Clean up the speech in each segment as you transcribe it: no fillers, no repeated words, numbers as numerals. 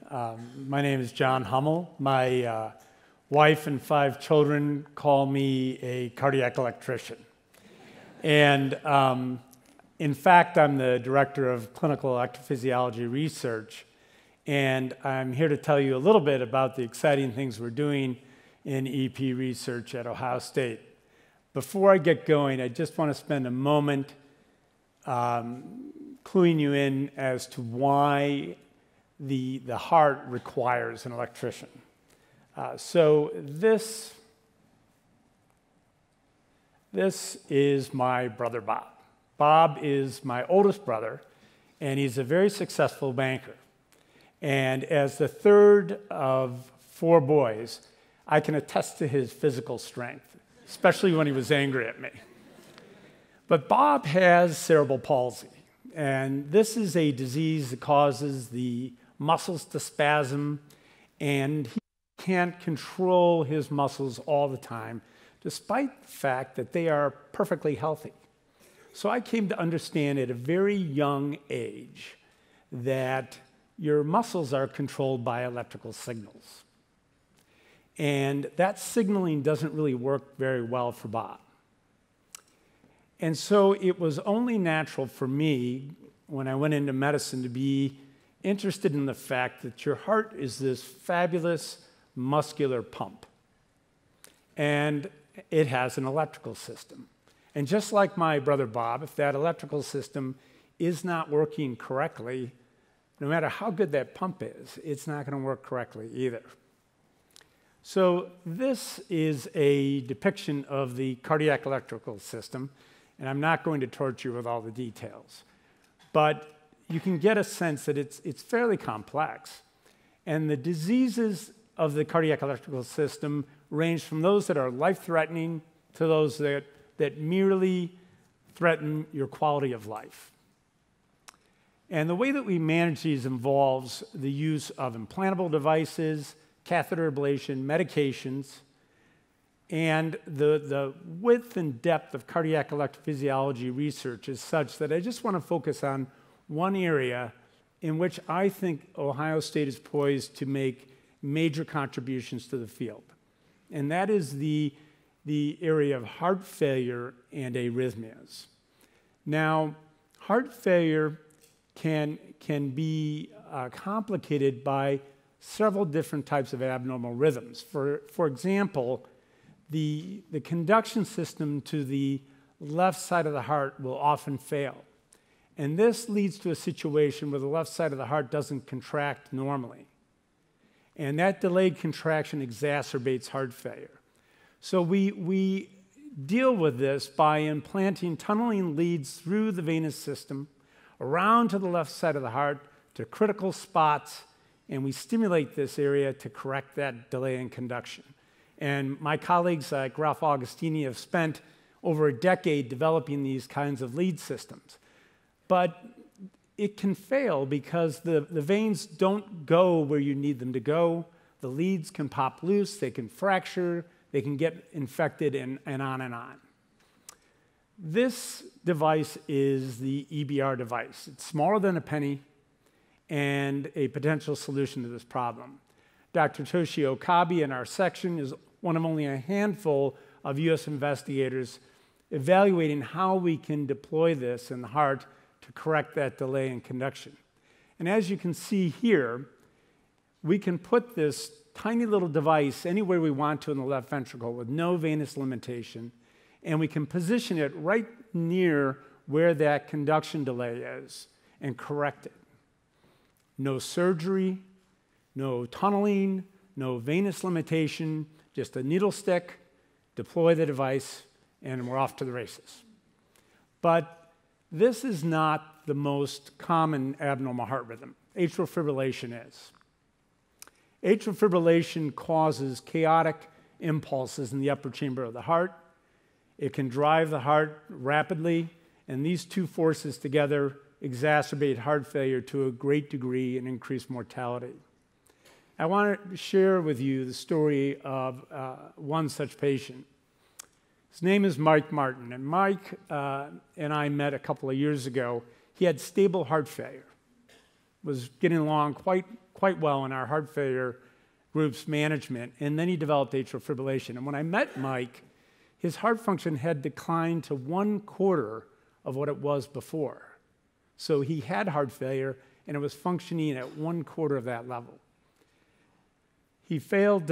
My name is John Hummel. My wife and 5 children call me a cardiac electrician. And in fact, I'm the director of clinical electrophysiology research. And I'm here to tell you a little bit about the exciting things we're doing in EP research at Ohio State. Before I get going, I just want to spend a moment cluing you in as to why the heart requires an electrician. So this is my brother Bob. Bob is my oldest brother, and he's a very successful banker. And as the third of 4 boys, I can attest to his physical strength, especially when he was angry at me. But Bob has cerebral palsy, and this is a disease that causes the muscles to spasm, and he can't control his muscles all the time, despite the fact that they are perfectly healthy. So I came to understand at a very young age that your muscles are controlled by electrical signals. And that signaling doesn't really work very well for Bob. And so it was only natural for me, when I went into medicine, to be interested in the fact that your heart is this fabulous muscular pump. And it has an electrical system. And just like my brother Bob, if that electrical system is not working correctly, no matter how good that pump is, it's not going to work correctly either. So this is a depiction of the cardiac electrical system, and I'm not going to torture you with all the details. But you can get a sense that it's fairly complex. And the diseases of the cardiac electrical system range from those that are life-threatening to those that merely threaten your quality of life. And the way that we manage these involves the use of implantable devices, catheter ablation, medications, and the width and depth of cardiac electrophysiology research is such that I just want to focus on one area in which I think Ohio State is poised to make major contributions to the field. And that is the area of heart failure and arrhythmias. Now, heart failure can be complicated by several different types of abnormal rhythms. For example, the conduction system to the left side of the heart will often fail. And this leads to a situation where the left side of the heart doesn't contract normally. And that delayed contraction exacerbates heart failure. So we deal with this by implanting tunneling leads through the venous system, around to the left side of the heart, to critical spots, and we stimulate this area to correct that delay in conduction. And my colleagues like Ralph Augustini have spent over a decade developing these kinds of lead systems. But it can fail because the veins don't go where you need them to go. The leads can pop loose, they can fracture, they can get infected, and on and on. This device is the EBR device. It's smaller than a penny and a potential solution to this problem. Dr. Toshio Okabe in our section is one of only a handful of US investigators evaluating how we can deploy this in the heart to correct that delay in conduction. And as you can see here, we can put this tiny little device anywhere we want to in the left ventricle with no venous limitation, and we can position it right near where that conduction delay is and correct it. No surgery, no tunneling, no venous limitation, just a needle stick, deploy the device, and we're off to the races. But this is not the most common abnormal heart rhythm. Atrial fibrillation is. Atrial fibrillation causes chaotic impulses in the upper chamber of the heart. It can drive the heart rapidly, and these two forces together exacerbate heart failure to a great degree and increase mortality. I want to share with you the story of one such patient. His name is Mike Martin, and Mike and I met a couple of years ago. He had stable heart failure. was getting along quite well in our heart failure group's management, and then he developed atrial fibrillation. And when I met Mike, his heart function had declined to 1/4 of what it was before. So he had heart failure, and it was functioning at 1/4 of that level. He failed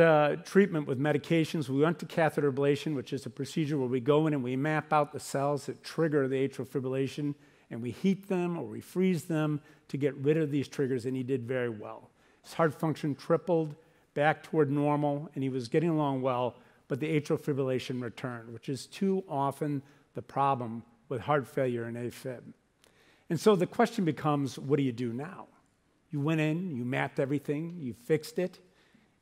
treatment with medications. We went to catheter ablation, which is a procedure where we go in and we map out the cells that trigger the atrial fibrillation, and we heat them or we freeze them to get rid of these triggers, and he did very well. His heart function tripled back toward normal, and he was getting along well, but the atrial fibrillation returned, which is too often the problem with heart failure and AFib. And so the question becomes, what do you do now? You went in, you mapped everything, you fixed it,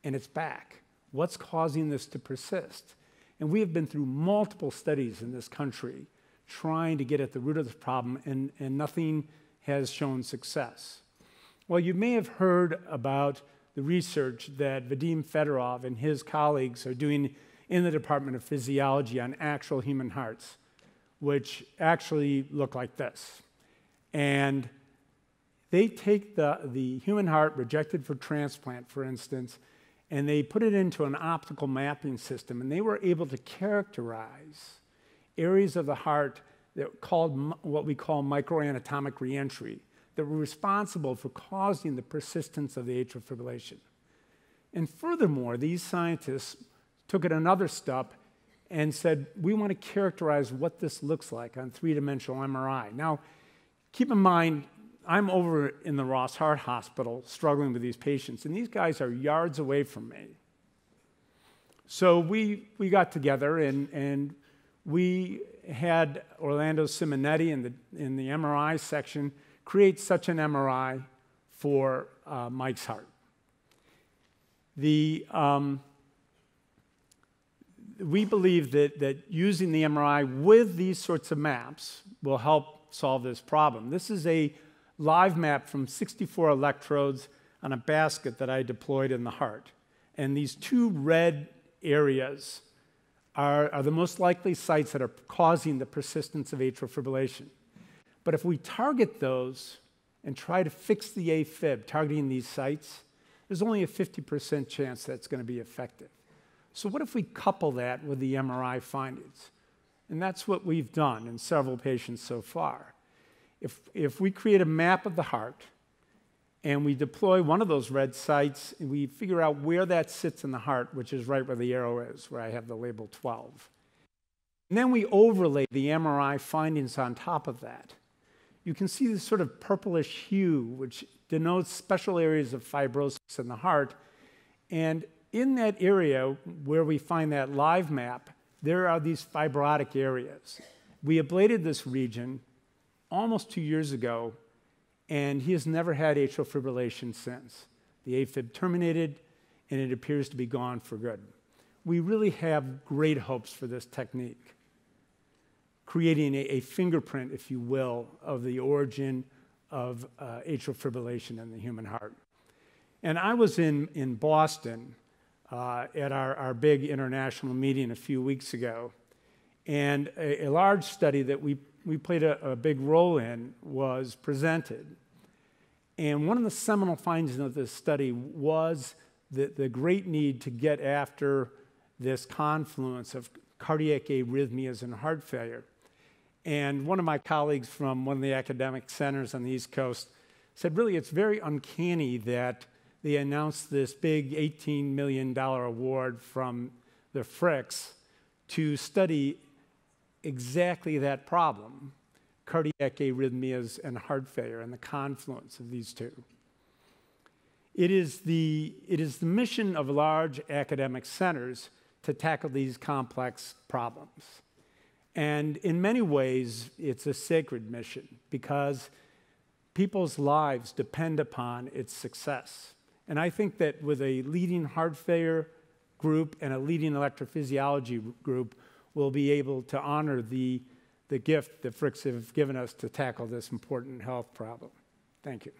and it's back. What's causing this to persist? And we have been through multiple studies in this country trying to get at the root of this problem, and nothing has shown success. Well, you may have heard about the research that Vadim Fedorov and his colleagues are doing in the Department of Physiology on actual human hearts, which actually look like this. And they take the human heart rejected for transplant, for instance, and they put it into an optical mapping system, and they were able to characterize areas of the heart that called what we call microanatomic reentry, that were responsible for causing the persistence of the atrial fibrillation. And furthermore, these scientists took it another step and said, we want to characterize what this looks like on three-dimensional MRI. Now, keep in mind, I'm over in the Ross Heart Hospital struggling with these patients, and these guys are yards away from me. So we got together, and we had Orlando Simonetti in the MRI section create such an MRI for Mike's heart. We believe that using the MRI with these sorts of maps will help solve this problem. This is a live map from 64 electrodes on a basket that I deployed in the heart. And these two red areas are the most likely sites that are causing the persistence of atrial fibrillation. But if we target those and try to fix the AFib, targeting these sites, there's only a 50% chance that's going to be effective. So what if we couple that with the MRI findings? And that's what we've done in several patients so far. If we create a map of the heart and we deploy one of those red sites and we figure out where that sits in the heart, which is right where the arrow is, where I have the label 12, and then we overlay the MRI findings on top of that, you can see this sort of purplish hue, which denotes special areas of fibrosis in the heart. And in that area where we find that live map, there are these fibrotic areas. We ablated this region almost 2 years ago, and he has never had atrial fibrillation since. The AFib terminated, and it appears to be gone for good. We really have great hopes for this technique, creating a fingerprint, if you will, of the origin of atrial fibrillation in the human heart. And I was in Boston at our big international meeting a few weeks ago, and a large study that we played a big role in was presented. And one of the seminal findings of this study was the great need to get after this confluence of cardiac arrhythmias and heart failure. And one of my colleagues from one of the academic centers on the East Coast said, really, it's very uncanny that they announced this big $18 million award from the Fricks to study exactly that problem, cardiac arrhythmias and heart failure, and the confluence of these two. It is the mission of large academic centers to tackle these complex problems. And in many ways, it's a sacred mission because people's lives depend upon its success. And I think that with a leading heart failure group and a leading electrophysiology group, we'll be able to honor the gift that Fricks have given us to tackle this important health problem. Thank you.